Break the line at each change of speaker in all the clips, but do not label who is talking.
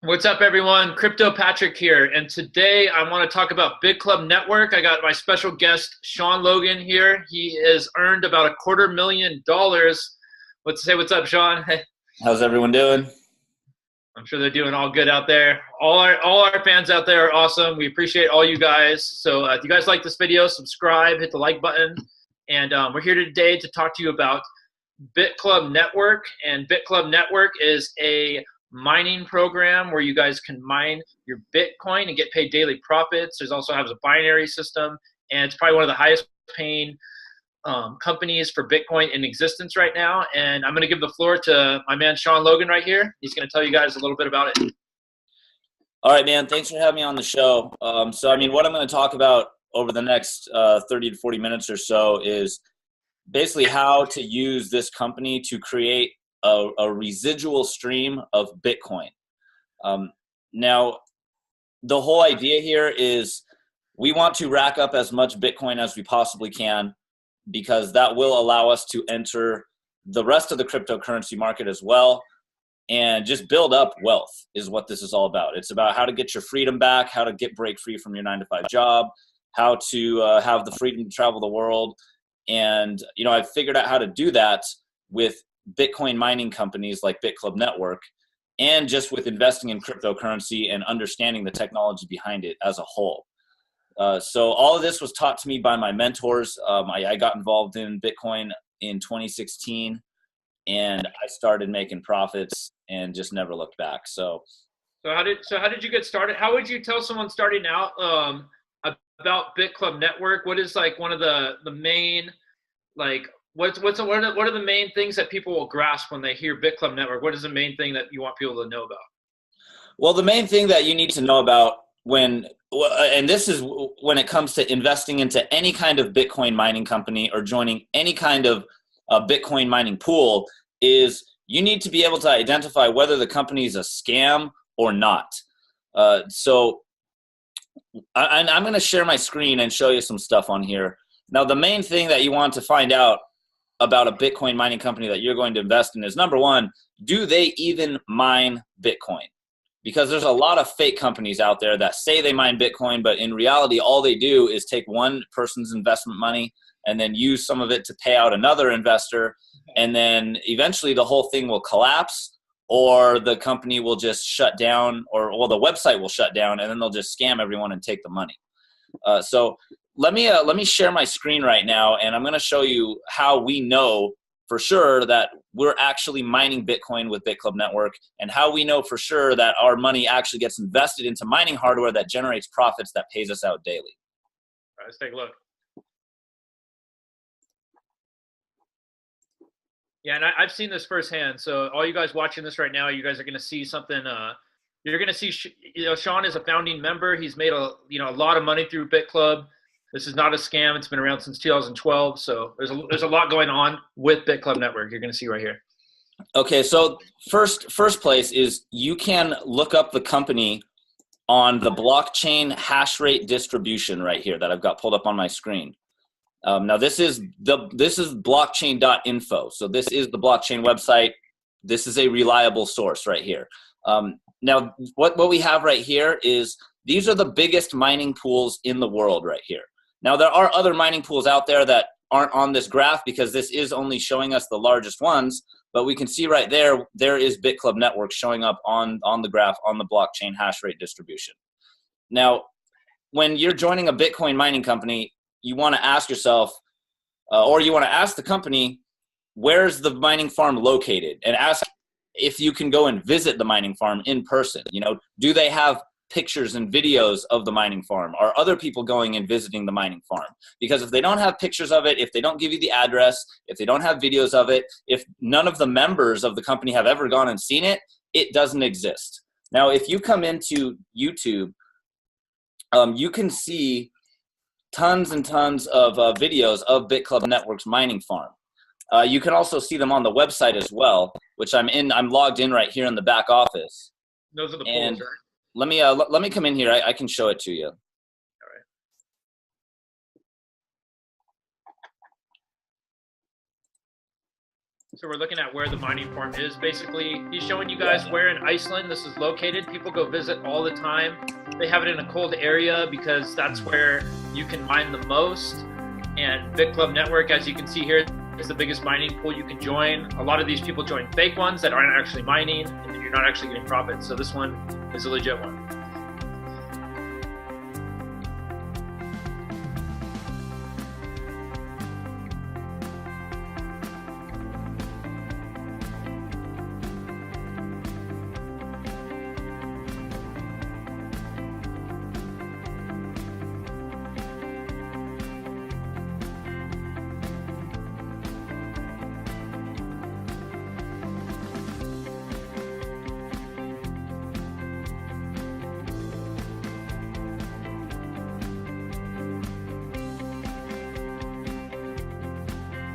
What's up, everyone? Crypto Patrick here, and today I want to talk about Bitclub Network. I got my special guest, Sean Logan, here. He has earned about $250,000. What's up, Sean?
How's everyone doing?
I'm sure they're doing all good out there. All our fans out there are awesome. We appreciate all you guys. So if you guys like this video, subscribe, hit the like button. And we're here today to talk to you about Bitclub Network. And Bitclub Network is a mining program where you guys can mine your Bitcoin and get paid daily profits. There's also has a binary system, and it's probably one of the highest paying companies for Bitcoin in existence right now. And I'm going to give the floor to my man Sean Logan right here. He's going to tell you guys a little bit about it.
All right, man. Thanks for having me on the show. What I'm going to talk about over the next 30 to 40 minutes or so is basically how to use this company to create a residual stream of Bitcoin. Now, the whole idea here is we want to rack up as much Bitcoin as we possibly can, because that will allow us to enter the rest of the cryptocurrency market as well and just build up wealth is what this is all about. It's about how to get your freedom back, how to break free from your 9-to-5 job, how to have the freedom to travel the world. And, I've figured out how to do that with Bitcoin mining companies like Bitclub Network, and just with investing in cryptocurrency and understanding the technology behind it as a whole. So all of this was taught to me by my mentors. I got involved in Bitcoin in 2016, and I started making profits and just never looked back. So
how did you get started? How would you tell someone starting out about Bitclub Network? What is like one of the main what are the main things that people will grasp when they hear Bitclub Network? What is the main thing that you want people to know about?
Well, the main thing that you need to know about and this is when it comes to investing into any kind of Bitcoin mining company or joining any kind of Bitcoin mining pool, is you need to be able to identify whether the company is a scam or not. So I'm going to share my screen and show you some stuff on here. Now, the main thing that you want to find out about a Bitcoin mining company that you're going to invest in is, number one, do they even mine Bitcoin? Because there's a lot of fake companies out there that say they mine Bitcoin, but in reality, all they do is take one person's investment money and then use some of it to pay out another investor. And then eventually the whole thing will collapse, or the company will just shut down, or the website will shut down, and then they'll just scam everyone and take the money. So let me share my screen right now, and I'm going to show you how we know for sure that we're actually mining Bitcoin with Bitclub Network, and how we know for sure that our money actually gets invested into mining hardware that generates profits that pays us out daily.
All right, let's take a look. Yeah, and I've seen this firsthand. So all you guys watching this right now, you guys are going to see something. You're going to see, Sean is a founding member. He's made a lot of money through Bitclub. This is not a scam. It's been around since 2012. So there's a lot going on with Bitclub Network. You're going to see right here.
Okay, so first place is you can look up the company on the blockchain hash rate distribution right here that I've got pulled up on my screen. Now this is blockchain.info. So this is the blockchain website. This is a reliable source right here. Now what we have right here is these are the biggest mining pools in the world right here. Now, there are other mining pools out there that aren't on this graph because this is only showing us the largest ones, but we can see right there, there is Bitclub Network showing up on the graph on the blockchain hash rate distribution. Now, when you're joining a Bitcoin mining company, you want to ask yourself, or you want to ask the company, where's the mining farm located? And ask if you can go and visit the mining farm in person. Do they have pictures and videos of the mining farm? Are other people going and visiting the mining farm? Because if they don't have pictures of it, if they don't give you the address, if they don't have videos of it, if none of the members of the company have ever gone and seen it, it doesn't exist. Now, if you come into YouTube, you can see tons and tons of videos of Bitclub Network's mining farm. You can also see them on the website as well, which I'm logged in right here in the back office.
Those are the polls, right?
Let me come in here. I can show it to you.
All right. So we're looking at where the mining farm is. Basically, he's showing you guys where in Iceland this is located. People go visit all the time. They have it in a cold area because that's where you can mine the most. And Bitclub Network, as you can see here, is the biggest mining pool you can join. A lot of these people join fake ones that aren't actually mining, and you're not actually getting profits. So this one is a legit one.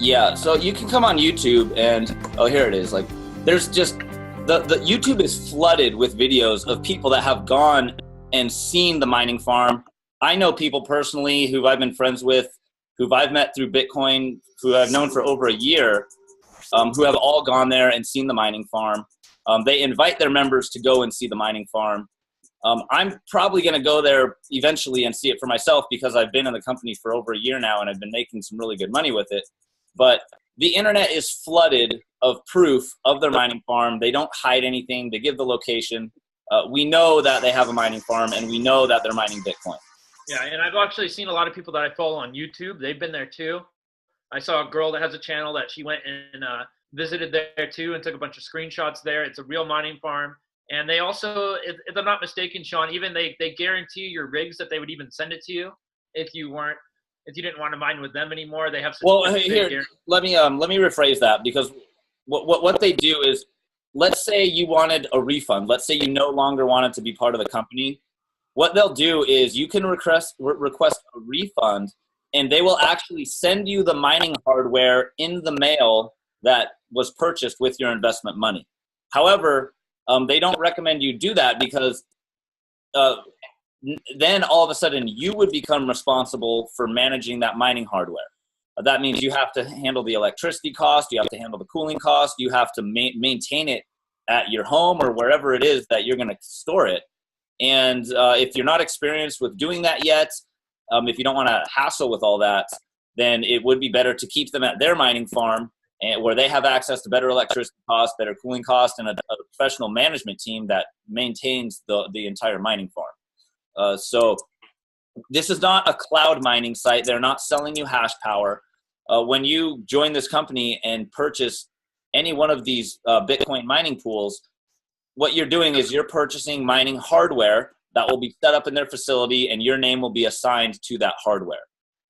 Yeah, so you can come on YouTube and, oh, here it is. Like, there's just, the YouTube is flooded with videos of people that have gone and seen the mining farm. I know people personally who I've been friends with, who I've met through Bitcoin, who I've known for over a year, who have all gone there and seen the mining farm. They invite their members to go and see the mining farm. I'm probably going to go there eventually and see it for myself because I've been in the company for over a year now and I've been making some really good money with it. But the internet is flooded of proof of their mining farm. They don't hide anything. They give the location. We know that they have a mining farm and we know that they're mining Bitcoin.
Yeah, and I've actually seen a lot of people that I follow on YouTube. They've been there too. I saw a girl that has a channel that she went and visited there too and took a bunch of screenshots there. It's a real mining farm. And they also, if I'm not mistaken, Sean, even they guarantee your rigs that they would even send it to you if you didn't want to mine with them anymore. They have such
here, let me rephrase that, because what they do is, let's say you wanted a refund. Let's say you no longer wanted to be part of the company. What they'll do is you can request a refund, and they will actually send you the mining hardware in the mail that was purchased with your investment money. However, they don't recommend you do that because then all of a sudden you would become responsible for managing that mining hardware. That means you have to handle the electricity cost, you have to handle the cooling cost, you have to maintain it at your home or wherever it is that you're going to store it. And if you're not experienced with doing that yet, if you don't want to hassle with all that, then it would be better to keep them at their mining farm, and where they have access to better electricity costs, better cooling costs, and a professional management team that maintains the entire mining farm. So this is not a cloud mining site. They're not selling you hash power. When you join this company and purchase any one of these Bitcoin mining pools, what you're doing is you're purchasing mining hardware that will be set up in their facility, and your name will be assigned to that hardware.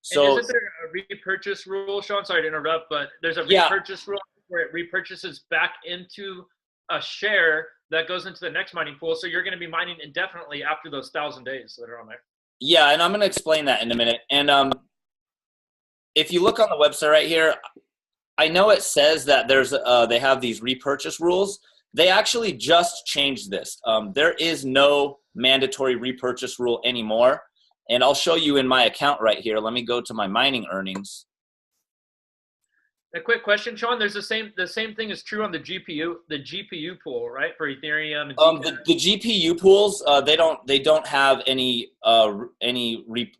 So,
and isn't there a repurchase rule, Sean? Sorry to interrupt, but there's a repurchase rule where it repurchases back into a share that goes into the next mining pool. So you're going to be mining indefinitely after those 1,000 days that are on there.
Yeah, and I'm going to explain that in a minute. And if you look on the website right here, I know it says that there's they have these repurchase rules. They actually just changed this. There is no mandatory repurchase rule anymore. And I'll show you in my account right here. Let me go to my mining earnings.
A quick question, Sean. There's the same thing is true on the GPU pool, right? For Ethereum. And
the GPU pools, they don't have any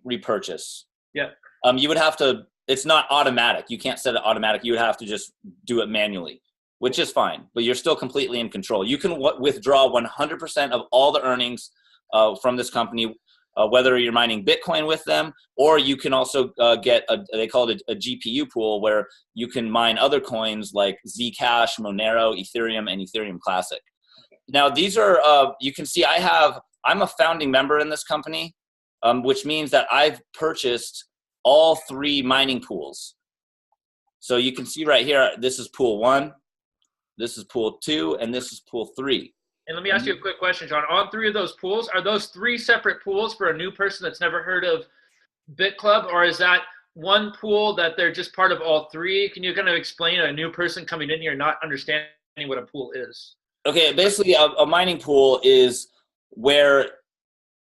repurchase.
Yeah.
You would have to. It's not automatic. You can't set it automatic. You would have to just do it manually, which is fine. But you're still completely in control. You can withdraw 100% of all the earnings from this company. Whether you're mining Bitcoin with them, or you can also get they call it a GPU pool, where you can mine other coins like Zcash, Monero, Ethereum, and Ethereum Classic. Now, these are, you can see I'm a founding member in this company, which means that I've purchased all 3 mining pools. So you can see right here, this is pool 1, this is pool 2, and this is pool 3.
And let me ask you a quick question, John. On 3 of those pools, are those 3 separate pools for a new person that's never heard of Bitclub, or is that one pool that they're just part of all 3? Can you kind of explain a new person coming in here not understanding what a pool is?
Okay, basically a mining pool is where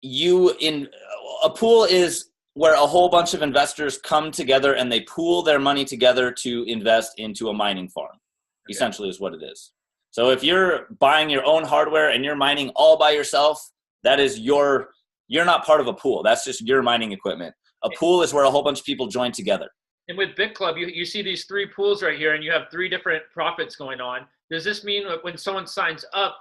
a pool is where a whole bunch of investors come together and they pool their money together to invest into a mining farm. essentially is what it is. So if you're buying your own hardware and you're mining all by yourself, that is you're not part of a pool. That's just your mining equipment. A pool is where a whole bunch of people join together.
And with Bitclub, you see these 3 pools right here, and you have 3 different profits going on. Does this mean that when someone signs up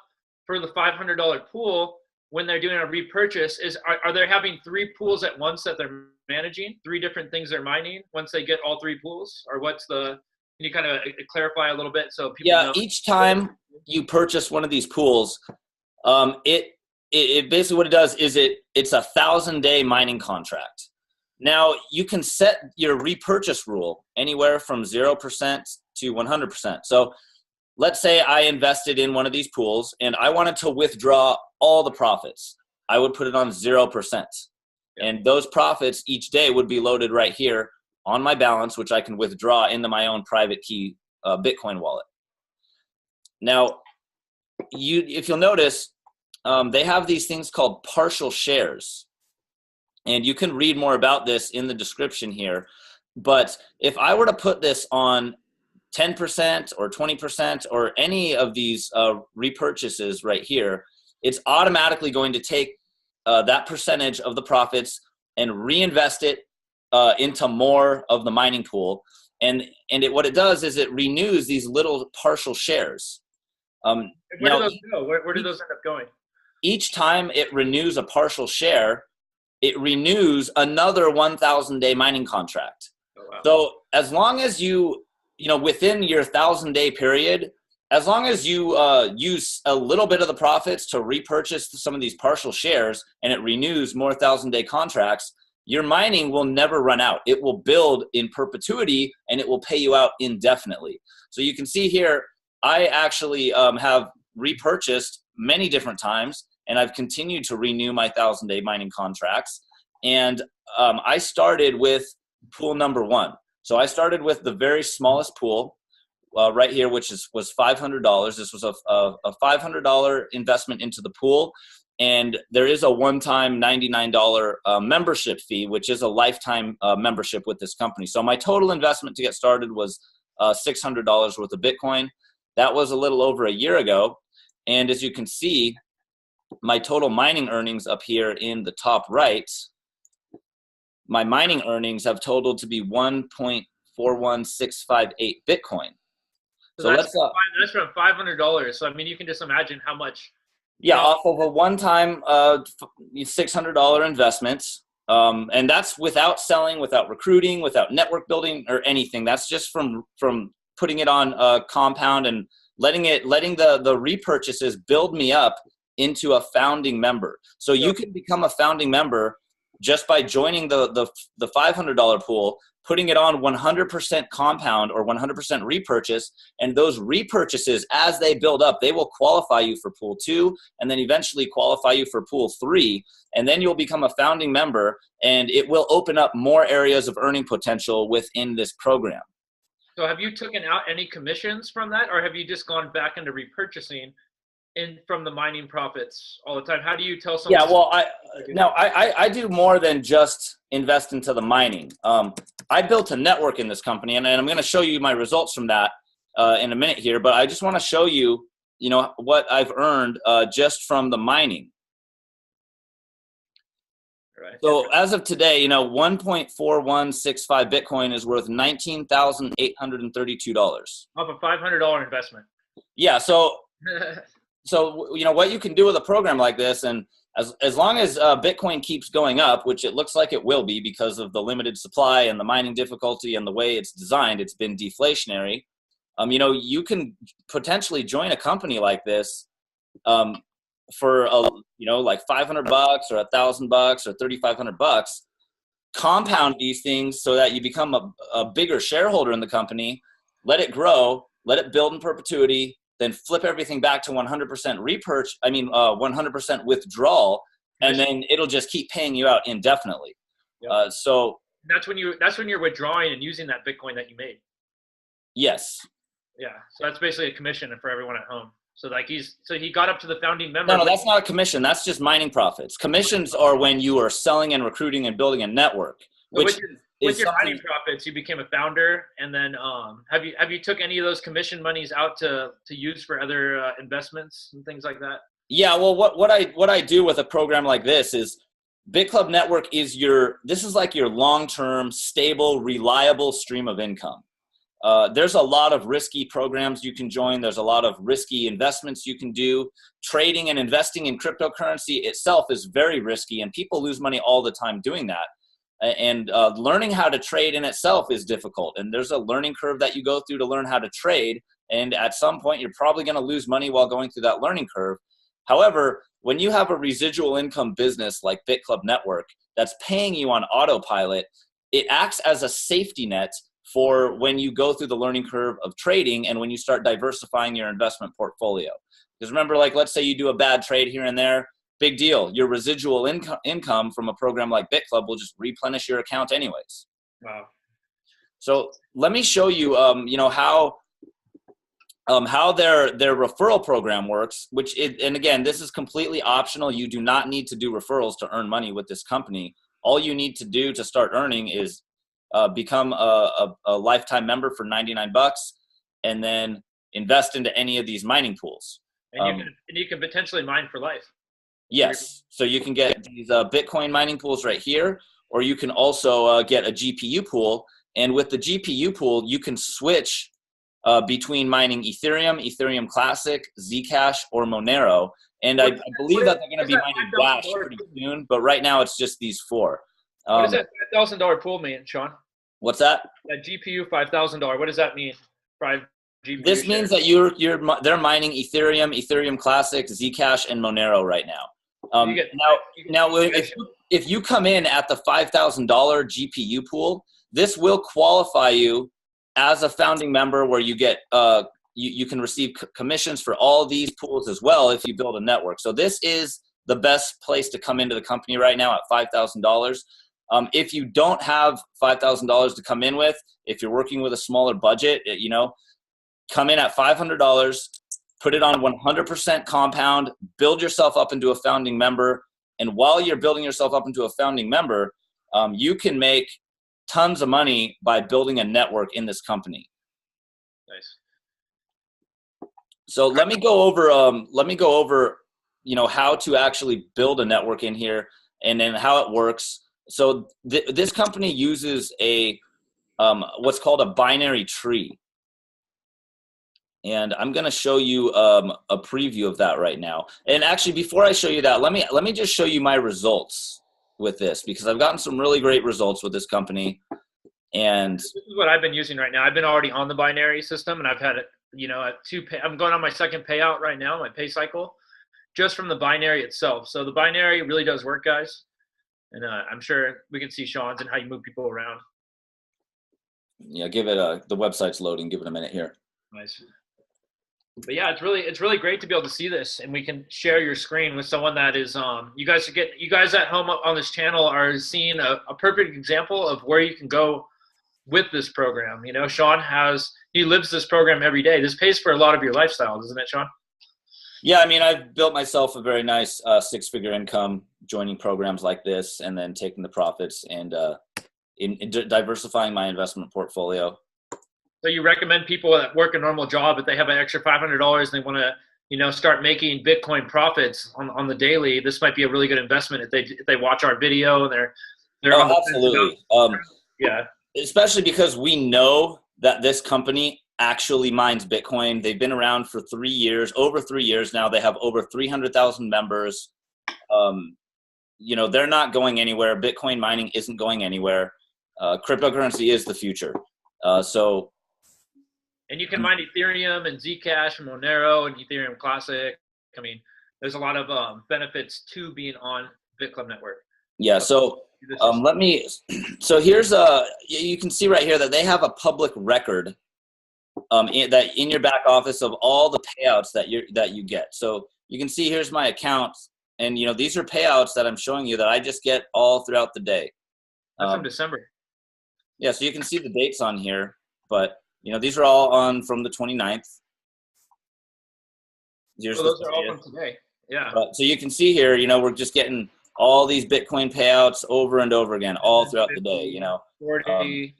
for the $500 pool, when they're doing a repurchase, are they having 3 pools at once that they're managing, 3 different things they're mining once they get all 3 pools? Or can you kind of clarify a little bit so people know?
Each time you purchase one of these pools, it basically what it does is it's a 1,000-day mining contract. Now, you can set your repurchase rule anywhere from 0% to 100%. So let's say I invested in one of these pools and I wanted to withdraw all the profits. I would put it on 0%. And those profits each day would be loaded right here on my balance, which I can withdraw into my own private key Bitcoin wallet. Now, if you'll notice, they have these things called partial shares. And you can read more about this in the description here. But if I were to put this on 10% or 20% or any of these repurchases right here, it's automatically going to take that percentage of the profits and reinvest it into more of the mining pool. And what it does is it renews these little partial shares.
Where do those go? Where do those end up going?
Each time it renews a partial share, it renews another 1,000-day mining contract.
Oh, wow.
So as long as within your 1,000-day period, as long as you use a little bit of the profits to repurchase some of these partial shares and it renews more 1,000-day contracts, your mining will never run out. It will build in perpetuity and it will pay you out indefinitely. So you can see here, I actually have repurchased many different times, and I've continued to renew my 1,000-day mining contracts. And I started with pool number 1. So I started with the very smallest pool right here, which was $500. This was a $500 investment into the pool. And there is a one-time $99 membership fee, which is a lifetime membership with this company. So my total investment to get started was $600 worth of Bitcoin. That was a little over a year ago. And as you can see, my total mining earnings up here in the top right, my mining earnings have totaled to be 1.41658 Bitcoin.
So that's from $500. So I mean, you can just imagine how much.
Yeah, off of a one-time $600 investment, and that's without selling, without recruiting, without network building or anything. That's just from putting it on Compound and letting the repurchases build me up into a founding member. So you can become a founding member just by joining the $500 pool, putting it on 100% Compound or 100% repurchase, and those repurchases, as they build up, they will qualify you for pool 2 and then eventually qualify you for pool 3, and then you'll become a founding member, and it will open up more areas of earning potential within this program.
So have you taken out any commissions from that, or have you just gone back into repurchasing from the mining profits all the time? How do you tell someone?
Yeah, well, I do more than just invest into the mining. I built a network in this company, and I'm going to show you my results from that in a minute here. But I just want to show you, what I've earned just from the mining.
Right.
So as of today, 1.4165 Bitcoin is worth $19,832.
Off a $500 investment.
Yeah. So what you can do with a program like this, and as long as Bitcoin keeps going up, which it looks like it will be because of the limited supply and the mining difficulty and the way it's designed, it's been deflationary. You can potentially join a company like this for like $500 or $1,000 or $3,500. Compound these things so that you become a bigger shareholder in the company. Let it grow, let it build in perpetuity. Then flip everything back to 100% repurchase. 100% withdrawal, and then it'll just keep paying you out indefinitely.
Yep.
So
that's when you're withdrawing and using that Bitcoin that you made.
Yes.
Yeah. So that's basically a commission for everyone at home. So he got up to the founding member.
No, that's not a commission. That's just mining profits. Commissions are when you are selling and recruiting and building a network.
with
is
your
something.
mining profits, you became a founder, and then have you took any of those commission monies out to use for other investments and things like that?
Yeah, well, what I do with a program like this is Bitclub Network is this is like your long-term, stable, reliable stream of income. There's a lot of risky programs you can join. There's a lot of risky investments you can do. Trading and investing in cryptocurrency itself is very risky, and people lose money all the time doing that. And learning how to trade in itself is difficult. And there's a learning curve that you go through to learn how to trade. And at some point, you're probably going to lose money while going through that learning curve. However, when you have a residual income business like Bitclub Network that's paying you on autopilot, it acts as a safety net for when you go through the learning curve of trading and when you start diversifying your investment portfolio. Because remember, like, let's say you do a bad trade here and there, big deal. Your residual income from a program like Bitclub will just replenish your account anyways.
Wow.
So let me show you, how their referral program works, and again, this is completely optional. You do not need to do referrals to earn money with this company. All you need to do to start earning is become a lifetime member for $99 and then invest into any of these mining pools.
And you can potentially mine for life.
Yes. So you can get these Bitcoin mining pools right here, or you can also get a GPU pool. And with the GPU pool, you can switch between mining Ethereum, Ethereum Classic, Zcash, or Monero. And I believe that they're going to be mining Dash pretty soon, but right now it's just these four.
What does that $5,000 pool mean, Sean?
What's that?
That GPU $5,000. What does that mean? 5 GPU
This means that they're mining Ethereum, Ethereum Classic, Zcash, and Monero right now. If you come in at the $5,000 GPU pool, this will qualify you as a founding member, where you get you can receive commissions for all these pools as well if you build a network. So this is the best place to come into the company right now at $5,000. If you don't have $5,000 to come in with, if you're working with a smaller budget, come in at $500, put it on 100% compound, build yourself up into a founding member. And while you're building yourself up into a founding member, you can make tons of money by building a network in this company.
Nice.
So let me go over, how to actually build a network in here and then how it works. So this company uses what's called a binary tree. And I'm going to show you a preview of that right now. And actually, before I show you that, let me just show you my results with this, because I've gotten some really great results with this company. And
this is what I've been using right now. I've been already on the binary system, and I've had it, I'm going on my second payout right now, my pay cycle, just from the binary itself. So the binary really does work, guys. And I'm sure we can see Sean's and how you move people around.
Yeah, give it the website's loading. Give it a minute here.
Nice. But yeah, it's really great to be able to see this, and we can share your screen with someone that is you guys at home on this channel are seeing a perfect example of where you can go with this program. Sean he lives this program every day. This pays for a lot of your lifestyle, doesn't it, Sean?
Yeah, I mean, I've built myself a very nice six-figure income joining programs like this, and then taking the profits and in diversifying my investment portfolio.
So you recommend people that work a normal job, if they have an extra $500 and they want to, start making Bitcoin profits on the daily, this might be a really good investment if they watch our video and they're on the
absolutely.
Yeah.
Especially because we know that this company actually mines Bitcoin. They've been around for over 3 years now. They have over 300,000 members. They're not going anywhere. Bitcoin mining isn't going anywhere. Cryptocurrency is the future.
And you can mine Ethereum and Zcash and Monero and Ethereum Classic. I mean, there's a lot of benefits to being on Bitclub Network.
Yeah. So here's you can see right here that they have a public record in your back office of all the payouts that you get. So you can see here's my account, and these are payouts that I'm showing you that I just get all throughout the day.
That's from December.
Yeah. So you can see the dates on here, but these are all from the 29th.
Those are all from today. Yeah.
So you can see here, we're just getting all these Bitcoin payouts over and over again, all throughout the day,
40.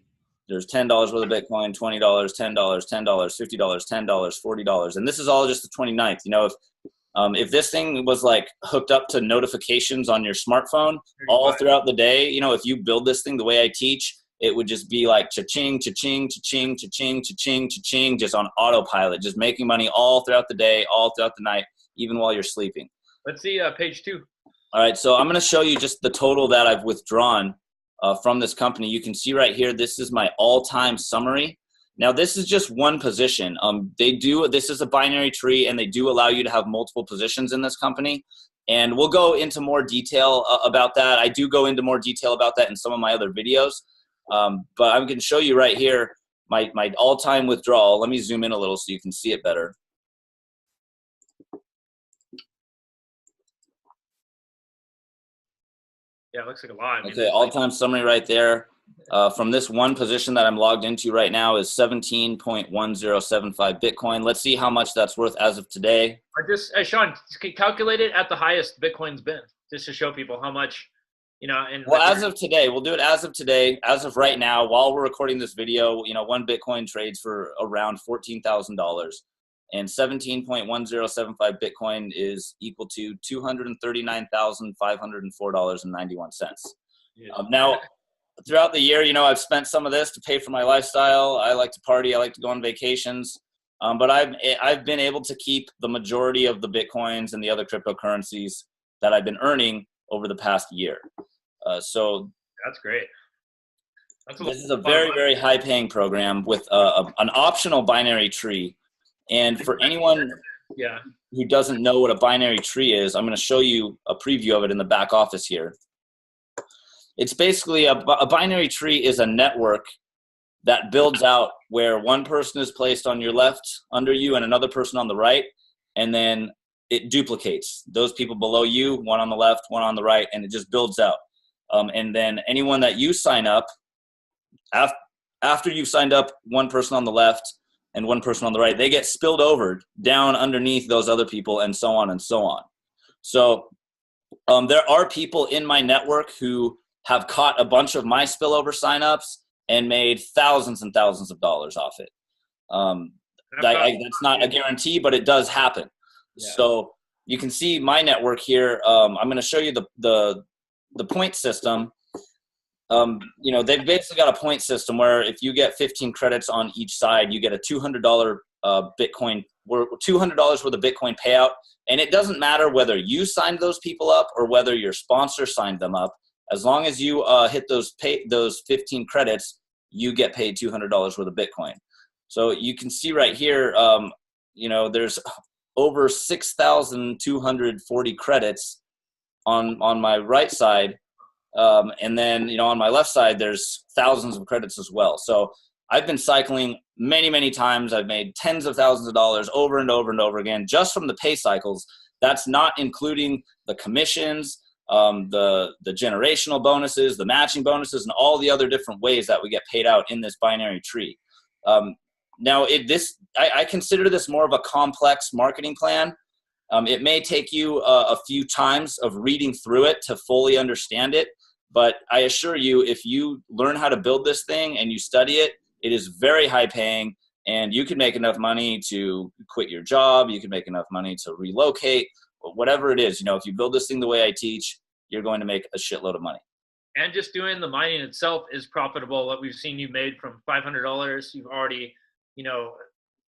There's $10 worth of Bitcoin, $20, $10, $10, $50, $10, $40. And this is all just the 29th. If this thing was like hooked up to notifications on your smartphone all throughout the day, if you build this thing the way I teach, it would just be like cha-ching, cha-ching, cha-ching, cha-ching, cha-ching, cha-ching, just on autopilot, just making money all throughout the day, all throughout the night, even while you're sleeping.
Let's see page 2.
All right, so I'm going to show you just the total that I've withdrawn from this company. You can see right here, this is my all-time summary. Now, this is just one position. This is a binary tree, and they do allow you to have multiple positions in this company. And we'll go into more detail about that. I do go into more detail about that in some of my other videos. But I'm going to show you right here my all-time withdrawal. Let me zoom in a little so you can see it better.
Yeah, it looks like a lot.
Okay, all-time summary right there. From this one position that I'm logged into right now is 17.1075 Bitcoin. Let's see how much that's worth as of today.
Sean, calculate it at the highest Bitcoin's been, just to show people how much,
Well, as of today, we'll do it as of today. As of right now, while we're recording this video, one Bitcoin trades for around $14,000. And 17.1075 Bitcoin is equal to $239,504.91.
Yeah.
Now, throughout the year, I've spent some of this to pay for my lifestyle. I like to party. I like to go on vacations. But I've been able to keep the majority of the Bitcoins and the other cryptocurrencies that I've been earning over the past year. So
that's great.
This is a very, very high-paying program with an optional binary tree. And for anyone who doesn't know what a binary tree is, I'm going to show you a preview of it in the back office here. It's basically a binary tree is a network that builds out where one person is placed on your left under you and another person on the right, and then it duplicates those people below you, one on the left, one on the right, and it just builds out. And then anyone that you sign up, after you've signed up one person on the left and one person on the right, they get spilled over down underneath those other people, and so on and so on. So there are people in my network who have caught a bunch of my spillover signups and made thousands and thousands of dollars off it. That's not a guarantee, but it does happen. Yeah. So you can see my network here. I'm going to show you the point system. They've basically got a point system where if you get 15 credits on each side, you get a $200 Bitcoin, or $200 worth of Bitcoin payout. And it doesn't matter whether you signed those people up or whether your sponsor signed them up. As long as you hit those 15 credits, you get paid $200 worth of Bitcoin. So you can see right here, there's over 6,240 credits on my right side. And then, on my left side, there's thousands of credits as well. So I've been cycling many, many times. I've made tens of thousands of dollars over and over and over again, just from the pay cycles. That's not including the commissions, the generational bonuses, the matching bonuses, and all the other different ways that we get paid out in this binary tree. Now, I consider this more of a complex marketing plan. It may take you a few times of reading through it to fully understand it, but I assure you, if you learn how to build this thing and you study it, it is very high paying, and you can make enough money to quit your job. You can make enough money to relocate, whatever it is. If you build this thing the way I teach, you're going to make a shitload of money.
And just doing the mining itself is profitable. What we've seen you made from $500, you've already,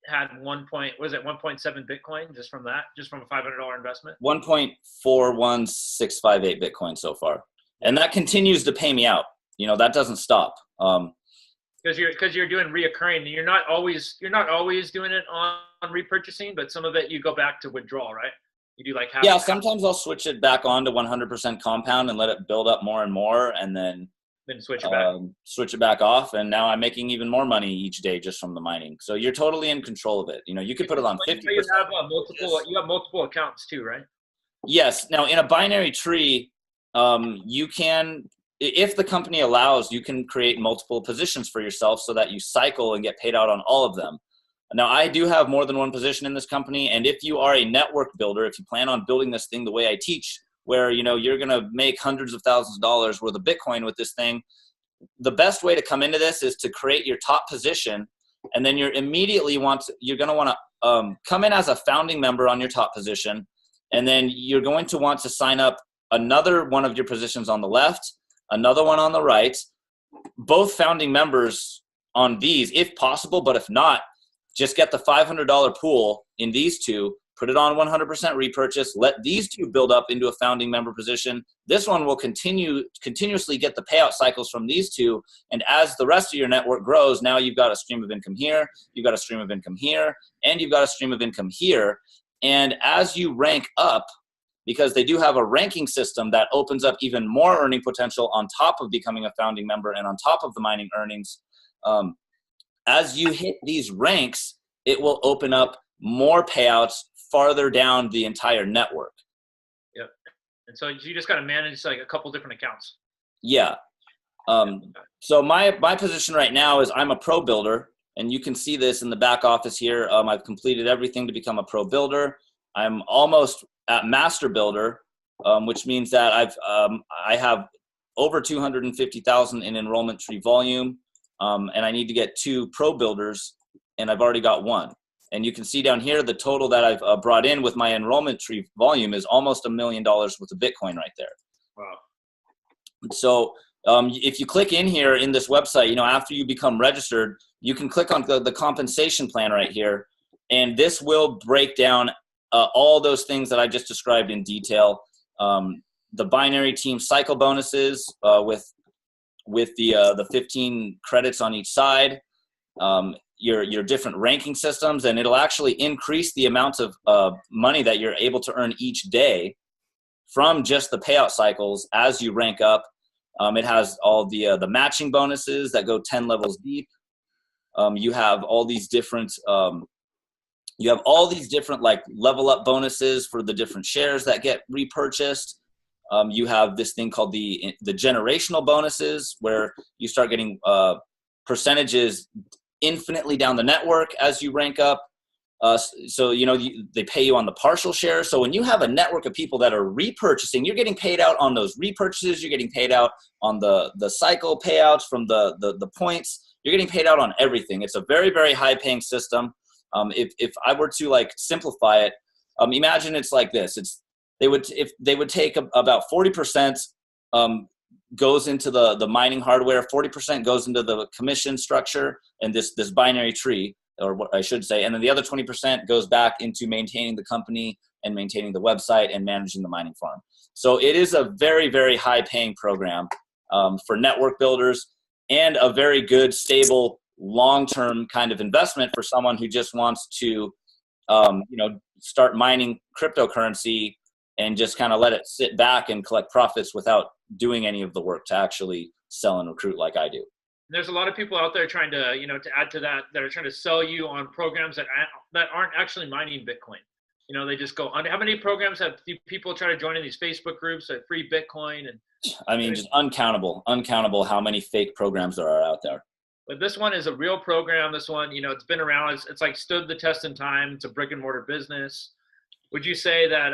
had 1.7 Bitcoin just from that, just from a $500 investment.
1.41658 Bitcoin so far, and that continues to pay me out. That doesn't stop.
Because you're doing reoccurring, and you're not always doing it on repurchasing, but some of it you go back to withdrawal, right? You do like half.
Yeah, sometimes I'll switch it back on to 100% compound and let it build up more and more, and then
switch it back.
Switch it back off, and now I'm making even more money each day just from the mining. So you're totally in control of it. You could put it on 50%.
You have you have multiple accounts too, right?
Yes. Now in a binary tree, you can, if the company allows, you can create multiple positions for yourself so that you cycle and get paid out on all of them. Now I do have more than one position in this company, and if you are a network builder, if you plan on building this thing the way I teach, where, you're going to make hundreds of thousands of dollars worth of Bitcoin with this thing. The best way to come into this is to create your top position. And then you're going to want to come in as a founding member on your top position. And then you're going to want to sign up another one of your positions on the left, another one on the right, both founding members on these if possible. But if not, just get the $500 pool in these two, put it on 100% repurchase, let these two build up into a founding member position. This one will continuously get the payout cycles from these two. And as the rest of your network grows, now you've got a stream of income here, you've got a stream of income here, and you've got a stream of income here. And as you rank up, because they do have a ranking system that opens up even more earning potential on top of becoming a founding member and on top of the mining earnings, as you hit these ranks, it will open up more payouts farther down the entire network.
Yep. And so you just got to manage like a couple different accounts.
Yeah. So my position right now is I'm a pro builder, and you can see this in the back office here. I've completed everything to become a pro builder. I'm almost at master builder, which means that I have over 250,000 in enrollment tree volume, and I need to get 2 pro builders, and I've already got 1. And you can see down here, the total that I've brought in with my enrollment tree volume is almost $1 million worth of Bitcoin right there.
Wow.
So if you click in here in this website, after you become registered, you can click on the compensation plan right here. And this will break down all those things that I just described in detail. The binary team cycle bonuses with the 15 credits on each side. Your different ranking systems, and it'll actually increase the amount of money that you're able to earn each day from just the payout cycles as you rank up. It has all the matching bonuses that go 10 levels deep. You have all these different like level up bonuses for the different shares that get repurchased. You have this thing called the generational bonuses, where you start getting percentages infinitely down the network as you rank up. So they pay you on the partial share. So when you have a network of people that are repurchasing, you're getting paid out on those repurchases. You're getting paid out on the cycle payouts from the points. You're getting paid out on everything. It's a very, very high paying system. If I were to like simplify it, imagine it's like this. They would take about 40% goes into the mining hardware, 40% goes into the commission structure and this binary tree, or what I should say, and then the other 20% goes back into maintaining the company and maintaining the website and managing the mining farm. So it is a very, very high paying program for network builders, and a very good, stable, long-term kind of investment for someone who just wants to start mining cryptocurrency and just kind of let it sit back and collect profits without doing any of the work to actually sell and recruit like I do.
There's a lot of people out there trying to, to add to that are trying to sell you on programs that aren't actually mining Bitcoin. They just go on. How many programs have people try to join in these Facebook groups like free Bitcoin? And
I mean, just uncountable how many fake programs there are out there.
But this one is a real program. This one, it's been around. It's like stood the test in time. It's a brick and mortar business. Would you say that,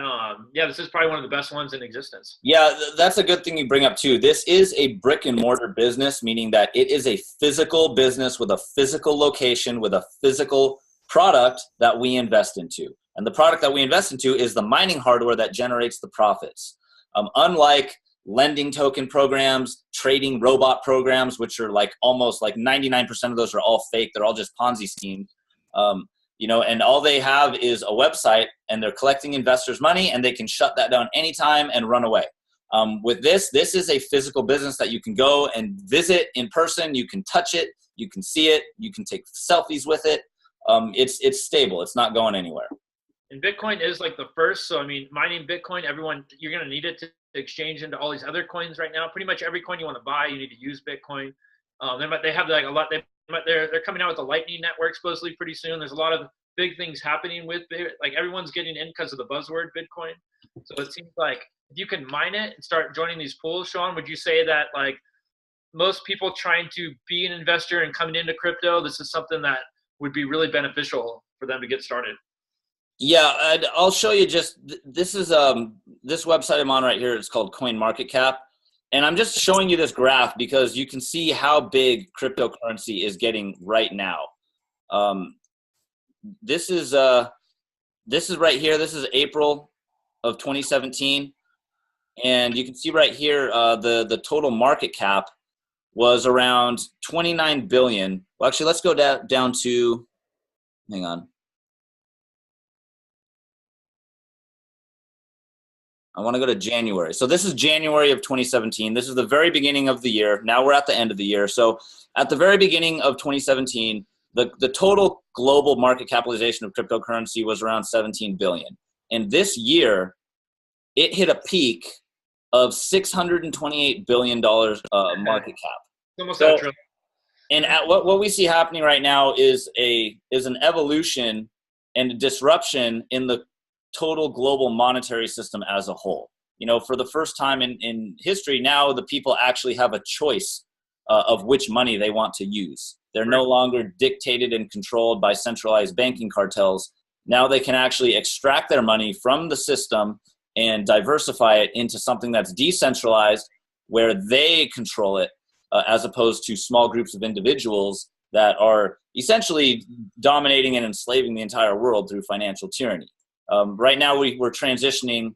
this is probably one of the best ones in existence?
Yeah, that's a good thing you bring up too. This is a brick and mortar business, meaning that it is a physical business with a physical location, with a physical product that we invest into. And the product that we invest into is the mining hardware that generates the profits. Unlike lending token programs, trading robot programs, which are like almost like 99% of those are all fake. They're all just Ponzi schemes. And all they have is a website, and they're collecting investors' money, and they can shut that down anytime and run away. With this is a physical business that you can go and visit in person. You can touch it, you can see it, you can take selfies with it. It's stable. It's not going anywhere.
And Bitcoin is like the first. So, mining Bitcoin, you're going to need it to exchange into all these other coins right now. Pretty much every coin you want to buy, you need to use Bitcoin. They have like a lot. They're coming out with the Lightning Network supposedly pretty soon. There's a lot of big things happening with like everyone's getting in because of the buzzword Bitcoin. So it seems like if you can mine it and start joining these pools, Sean, would you say that like most people trying to be an investor and coming into crypto, this is something that would be really beneficial for them to get started?
Yeah, I'll show you just this is this website I'm on right here. It's called CoinMarketCap, and I'm just showing you this graph because you can see how big cryptocurrency is getting right now. Um, this is right here. This is April of 2017, and you can see right here the total market cap was around 29 billion. Well, actually, let's go down to, hang on. I want to go to January. So this is January of 2017. This is the very beginning of the year. Now we're at the end of the year. So at the very beginning of 2017, the total global market capitalization of cryptocurrency was around 17 billion. And this year, it hit a peak of $628 billion market cap.
Almost
So,
that true.
and at what we see happening right now is an evolution and a disruption in the total global monetary system as a whole. You know, for the first time in history, now the people actually have a choice of which money they want to use. They're no longer dictated and controlled by centralized banking cartels. Now they can actually extract their money from the system and diversify it into something that's decentralized, where they control it, as opposed to small groups of individuals that are essentially dominating and enslaving the entire world through financial tyranny. Right now, we're transitioning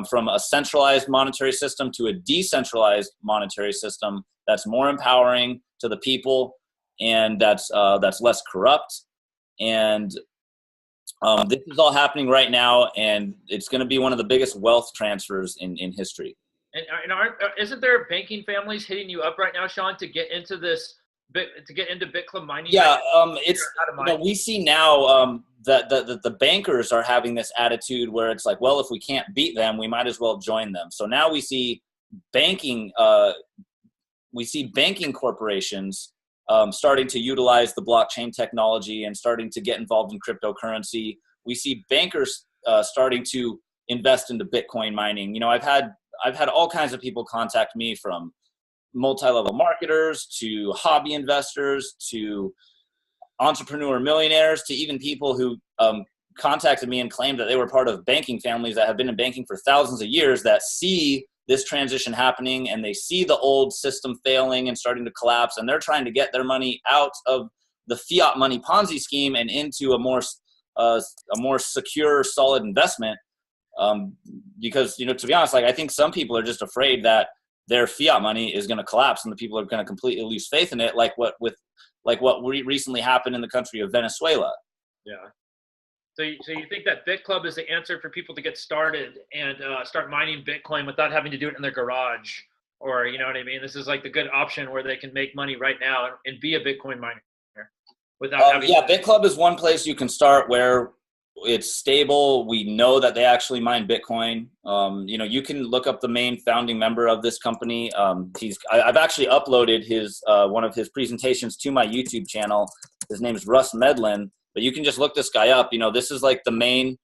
from a centralized monetary system to a decentralized monetary system that's more empowering to the people and that's less corrupt. And this is all happening right now, and it's going to be one of the biggest wealth transfers in history.
And isn't there banking families hitting you up right now, Sean, to get into Bitclub mining?
Yeah, we see now that the bankers are having this attitude where it's like, well, if we can't beat them, we might as well join them. So now we see banking corporations starting to utilize the blockchain technology and starting to get involved in cryptocurrency. We see bankers starting to invest into Bitcoin mining. You know, I've had all kinds of people contact me, from multi-level marketers to hobby investors to entrepreneur millionaires to even people who contacted me and claimed that they were part of banking families that have been in banking for thousands of years, that see this transition happening and they see the old system failing and starting to collapse, and they're trying to get their money out of the fiat money Ponzi scheme and into a more secure, solid investment. Because, you know, to be honest, like, I think some people are just afraid that their fiat money is going to collapse and the people are going to completely lose faith in it, like what recently happened in the country of Venezuela.
Yeah. So you think that Bitclub is the answer for people to get started and start mining Bitcoin without having to do it in their garage, or, you know what I mean? This is like the good option where they can make money right now and be a Bitcoin miner without having.
Yeah, Bitclub is one place you can start where it's stable. We know that they actually mine Bitcoin. You know, you can look up the main founding member of this company. I've actually uploaded his one of his presentations to my YouTube channel. His name is Russ Medline, but you can just look this guy up. You know, this is like the main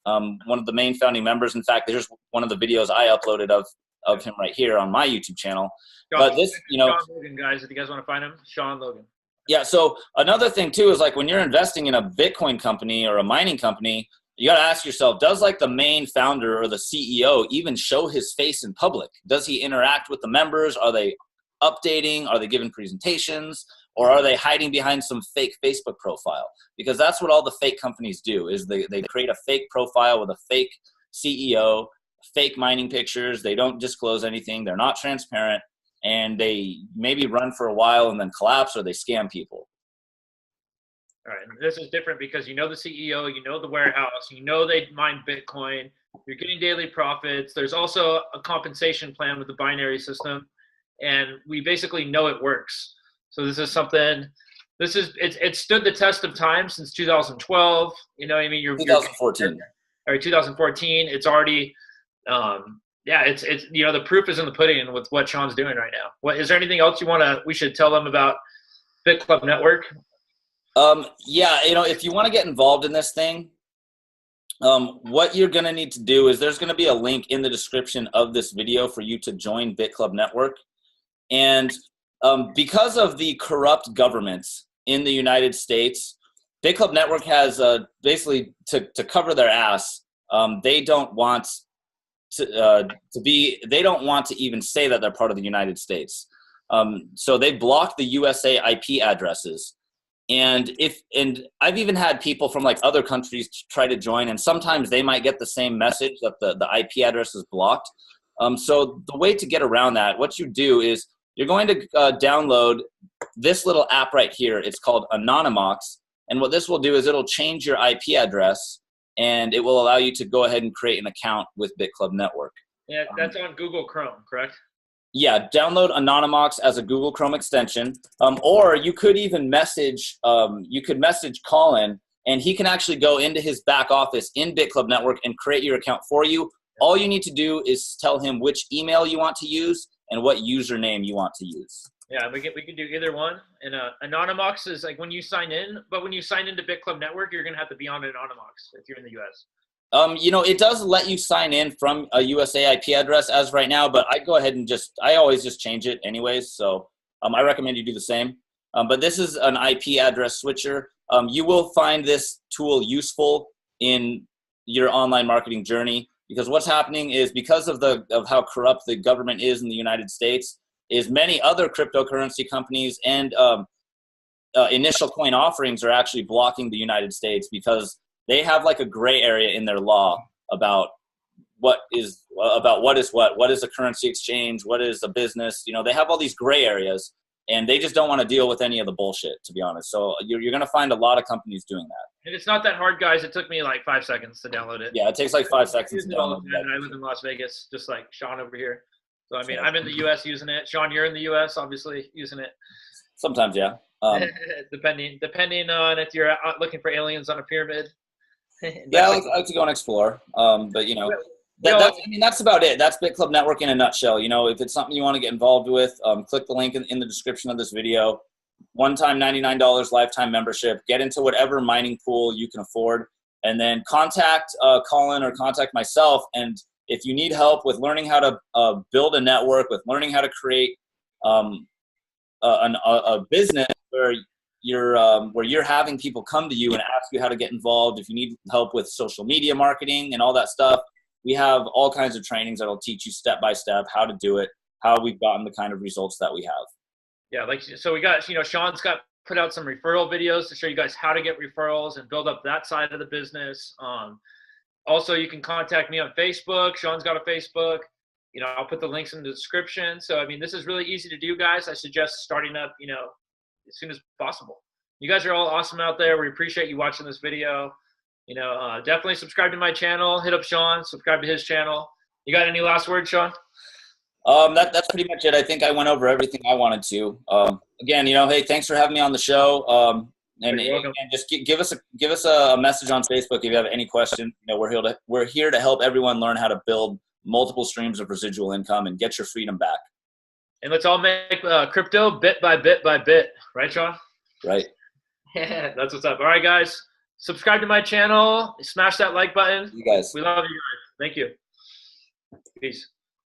one of the main founding members. In fact, there's one of the videos I uploaded of him right here on my YouTube channel. But this, you know,
Sean Logan, guys, if you guys want to find him, Sean Logan.
Yeah. So another thing too is, like, when you're investing in a Bitcoin company or a mining company, you got to ask yourself, does like the main founder or the CEO even show his face in public? Does he interact with the members? Are they updating? Are they giving presentations? Or are they hiding behind some fake Facebook profile? Because that's what all the fake companies do, is they create a fake profile with a fake CEO, fake mining pictures. They don't disclose anything. They're not transparent. And they maybe run for a while and then collapse, or they scam people.
All right. And this is different because you know the CEO, you know the warehouse, you know they mine Bitcoin, you're getting daily profits. There's also a compensation plan with the binary system, and we basically know it works. So this is something. It's stood the test of time since 2012. You know what I mean?
2014.
Or 2014. It's already. Yeah, it's you know, the proof is in the pudding with what Sean's doing right now. What is there anything else we should tell them about Bitclub Network?
Yeah, you know, if you want to get involved in this thing, what you're going to need to do is there's going to be a link in the description of this video for you to join Bitclub Network. And because of the corrupt governments in the United States, Bitclub Network has basically to cover their ass. They don't want they don't want to even say that they're part of the United States. So they blocked the USA IP addresses. And I've even had people from like other countries try to join, and sometimes they might get the same message that the IP address is blocked. So the way to get around that, what you do is you're going to download this little app right here. It's called Anonymox. And what this will do is it'll change your IP address, and it will allow you to go ahead and create an account with Bitclub Network.
Yeah, that's on Google Chrome, correct?
Yeah, download Anonymox as a Google Chrome extension, or you could even message Colin, and he can actually go into his back office in Bitclub Network and create your account for you. All you need to do is tell him which email you want to use and what username you want to use.
Yeah, we can do either one. And Anonymox is like when you sign in, but when you sign into Bitclub Network, you're gonna have to be on Anonymox if you're in the US.
It does let you sign in from a USA IP address as right now, but I go ahead and I always just change it anyways. So I recommend you do the same. But this is an IP address switcher. You will find this tool useful in your online marketing journey, because what's happening is because of how corrupt the government is in the United States, is many other cryptocurrency companies and initial coin offerings are actually blocking the United States because they have like a gray area in their law about what is a currency exchange, what is a business. They have all these gray areas, and they just don't want to deal with any of the bullshit, to be honest. So you're going to find a lot of companies doing that.
And it's not that hard, guys. It took me like 5 seconds to download it.
Yeah, it takes like 5 seconds to download it.
And I live in Las Vegas, just like Sean over here. So, I mean, I'm in the U.S. using it. Sean, you're in the U.S., obviously, using it.
Sometimes, yeah.
Depending on if you're out looking for aliens on a pyramid.
Yeah, I like to go and explore. But that's about it. That's Bitclub Network in a nutshell. If it's something you want to get involved with, click the link in the description of this video. One-time $99 lifetime membership. Get into whatever mining pool you can afford, and then contact Colin or contact myself. And if you need help with learning how to build a network, with learning how to create a business where you're having people come to you and ask you how to get involved. If you need help with social media marketing and all that stuff, we have all kinds of trainings that'll teach you step by step how to do it, how we've gotten the kind of results that we have.
Yeah, so we got, Sean's got put out some referral videos to show you guys how to get referrals and build up that side of the business. Also, you can contact me on Facebook. Sean's got a Facebook. I'll put the links in the description. So, I mean, this is really easy to do, guys. I suggest starting up, as soon as possible. You guys are all awesome out there. We appreciate you watching this video. Definitely subscribe to my channel. Hit up Sean. Subscribe to his channel. You got any last words, Sean?
That's pretty much it. I think I went over everything I wanted to. Again, hey, thanks for having me on the show. And just give us a message on Facebook if you have any questions. We're here to help everyone learn how to build multiple streams of residual income and get your freedom back. And
let's all make crypto bit by bit by bit. Right, Sean?
Right.
Yeah, that's what's up. All right, guys. Subscribe to my channel. Smash that like button.
You guys.
We love you guys. Thank you. Peace.